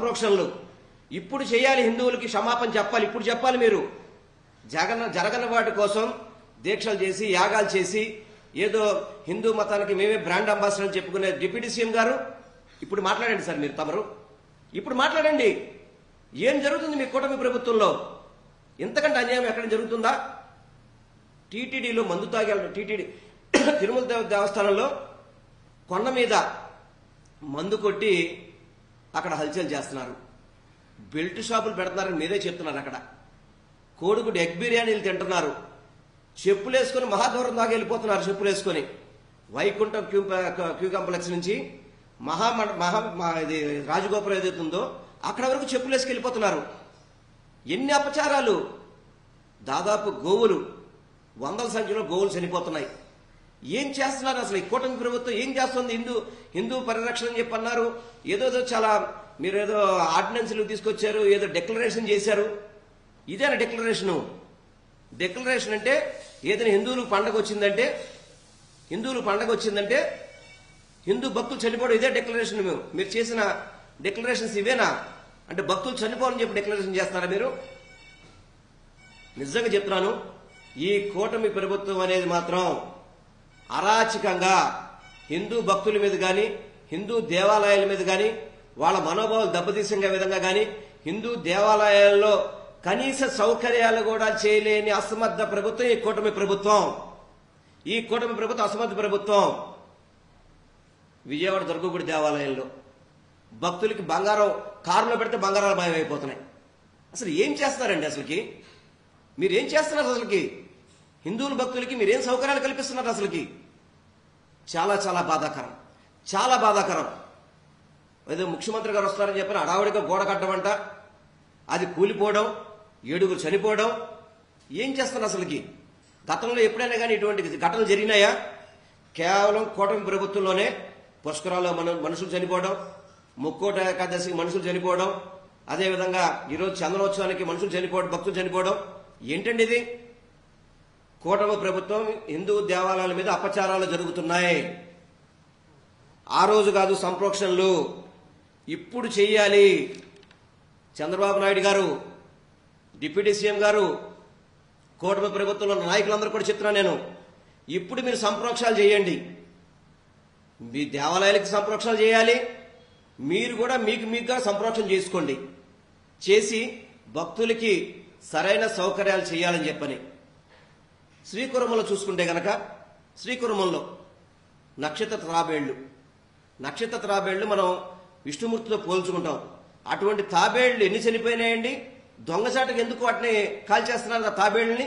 సంప్రోక్షణలు ఇప్పుడు చేయాలి, హిందువులకి క్షమాపణ చెప్పాలి, ఇప్పుడు చెప్పాలి. మీరు జరగని వాటి కోసం దీక్షలు చేసి యాగాలు చేసి ఏదో హిందూ మతానికి మేమే బ్రాండ్ అంబాసిడర్ చెప్పుకునే డిప్యూటీ సీఎం గారు ఇప్పుడు మాట్లాడండి సార్. మీరు తమరు ఇప్పుడు మాట్లాడండి. ఏం జరుగుతుంది మీ కూటమి ప్రభుత్వంలో? ఇంతకంటే అన్యాయం ఎక్కడ జరుగుతుందా? టీటీడీలో మందు తాగే టీటీడీ తిరుమల దేవస్థానంలో కొండ మీద మందు కొట్టి అక్కడ హల్చల్ చేస్తున్నారు. బెల్ట్ షాపులు పెడుతున్నారని మీరే చెప్తున్నారు. అక్కడ కోడిగుడ్డు ఎగ్ బిర్యానీలు తింటున్నారు. చెప్పులు వేసుకుని మహాదూరం దాకా వెళ్ళిపోతున్నారు. చెప్పులు వేసుకొని వైకుంఠం క్యూ కాంప్లెక్స్ నుంచి ఇది రాజగోపురం ఏదైతుందో అక్కడ వరకు చెప్పులు వేసుకు వెళ్ళిపోతున్నారు. ఎన్ని అపచారాలు! దాదాపు గోవులు, వందల సంఖ్యలో గోవులు చనిపోతున్నాయి. ఏం చేస్తున్నారు అసలు ఈ కూటమి ప్రభుత్వం? ఏం చేస్తుంది? హిందూ పరిరక్షణ అని చెప్పి అన్నారు. ఏదో చాలా మీరేదో ఆర్డినెన్స్లు తీసుకొచ్చారు, ఏదో డిక్లరేషన్ చేశారు. ఇదేనా డిక్లరేషను? డిక్లరేషన్ అంటే ఏదైనా హిందువులకు పండగ వచ్చిందంటే హిందూ భక్తులు చనిపోవడం ఇదే డిక్లరేషన్. మీరు చేసిన డిక్లరేషన్స్ ఇవేనా? అంటే భక్తులు చనిపోవాలని చెప్పి డిక్లరేషన్ చేస్తారా మీరు? నిజంగా చెప్తున్నాను, ఈ కూటమి ప్రభుత్వం అనేది మాత్రం అరాచకంగా హిందూ భక్తుల మీద కానీ, హిందూ దేవాలయాల మీద కానీ, వాళ్ళ మనోభావాలు దెబ్బతీసే విధంగా కానీ, హిందూ దేవాలయాల్లో కనీస సౌకర్యాలు కూడా చేయలేని అసమర్థ ప్రభుత్వం ఈ కూటమి ప్రభుత్వం. ఈ కూటమి ప్రభుత్వం అసమర్థ ప్రభుత్వం. విజయవాడ దుర్గగుడి దేవాలయంలో భక్తులకి బంగారం కారులో పెడితే బంగారాలు మాయమైపోతున్నాయి. అసలు ఏం చేస్తున్నారండి? అసలుకి మీరేం చేస్తున్నారు? అసలుకి హిందువుల భక్తులకి మీరేం సౌకర్యాలు కల్పిస్తున్నారు? అసలుకి చాలా చాలా బాధాకరం, చాలా బాధాకరం. ఏదో ముఖ్యమంత్రి గారు వస్తారని చెప్పిన అడావుడిగా గోడ కట్టమంట, అది కూలిపోవడం, 7 చనిపోవడం. ఏం చేస్తున్నారు అసలుకి? గతంలో ఎప్పుడైనా కానీ ఇటువంటి ఘటనలు జరిగినాయా? కేవలం కూటమి ప్రభుత్వంలోనే పుష్కరాల్లో మనుషులు చనిపోవడం, ముక్కోట ఏకాదశికి మనుషులు చనిపోవడం, అదేవిధంగా ఈరోజు చంద్రోత్సవానికి మనుషులు చనిపోవడం, భక్తులు చనిపోవడం. ఏంటండి ఇది? కూటమి ప్రభుత్వం హిందూ దేవాలయాల మీద అపచారాలు జరుగుతున్నాయి. ఆ రోజు కాదు సంప్రోక్షణలు, ఇప్పుడు చెయ్యాలి. చంద్రబాబు నాయుడు గారు, డిప్యూటీ సీఎం గారు, కూటమి ప్రభుత్వంలో నాయకులందరూ కూడా చెప్తున్నా నేను, ఇప్పుడు మీరు సంప్రోక్షణలు చేయండి. మీ దేవాలయాలకి సంప్రోక్షణలు చేయాలి. మీరు కూడా మీకుగా సంప్రోక్షణ చేసుకోండి. చేసి భక్తులకి సరైన సౌకర్యాలు చేయాలని చెప్పని. శ్రీకురమంలో చూసుకుంటే గనక శ్రీకురమంలో నక్షత్ర తాబేళ్లు మనం విష్ణుమూర్తితో పోల్చుకుంటాం. అటువంటి తాబేళ్లు ఎన్ని చనిపోయినాయండి? దొంగచాటుకు ఎందుకు వాటిని కాల్చేస్తున్నారు ఆ తాబేళ్లని?